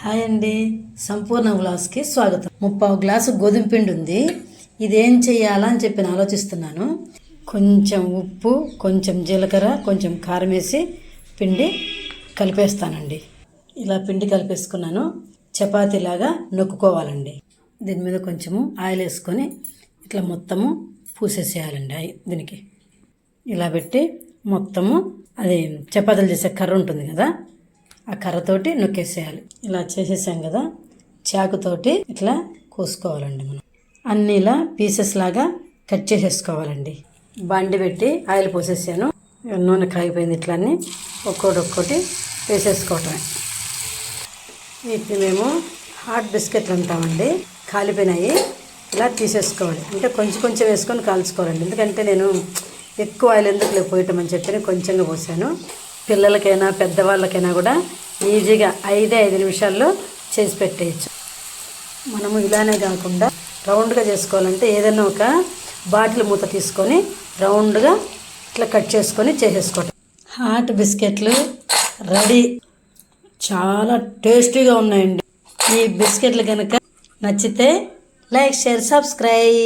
Hi అండి, సంపూర్ణ వ్లాగ్స్కి స్వాగతం. 3/4 glass గోధుమ పిండి ఉంది. ఇదేం చెయ్యాలా అని చెప్పి ఆలోచిస్తున్నాను. కొంచెం ఉప్పు, కొంచెం జీలకర్ర, కొంచెం కారం వేసి పిండి కలిపేస్తానండి. ఇలా పిండి కలిపేసుకున్నాను. చపాతీలాగా నొక్కుకోవాలండి. దీని మీద కొంచెము ఆయిల్ వేసుకొని ఇట్లా మొత్తము పూసేసేయాలండి. దీనికి ఇలా పెట్టి మొత్తము అది చపాతీలు చేసే కర్ర ఉంటుంది కదా, ఆ కర్రతోటి నొక్కేసేయాలి. ఇలా చేసేసాం కదా, చాకుతోటి ఇట్లా కోసుకోవాలండి. మనం అన్నీ ఇలా పీసెస్ లాగా కట్ చేసేసుకోవాలండి. బండి పెట్టి ఆయిల్ పోసేసాను. నూనె కాగిపోయింది. ఇట్లా అన్నీ ఒక్కోటి వేసేసుకోవటమే. వీటిని మేము హాట్ బిస్కెట్లు అంటామండి. కాలిపోయినాయి. ఇలా తీసేసుకోవాలి. అంటే కొంచెం వేసుకొని కాల్చుకోవాలండి. ఎందుకంటే నేను ఎక్కువ ఆయిల్ ఎందుకు పోయటం అని చెప్పి కొంచెంగా పోసాను. పిల్లలకైనా పెద్దవాళ్ళకైనా కూడా ఈజీగా 5 నిమిషాల్లో చేసి పెట్టేయచ్చు. మనము ఇలానే కాకుండా రౌండ్గా చేసుకోవాలంటే ఏదైనా ఒక బాటిల్ మూత తీసుకొని రౌండ్గా ఇట్లా కట్ చేసుకొని చేసేసుకోవటం. హాట్ బిస్కెట్లు రెడీ. చాలా టేస్టీగా ఉన్నాయండి. ఈ బిస్కెట్లు కనుక నచ్చితే లైక్, షేర్, సబ్స్క్రైబ్.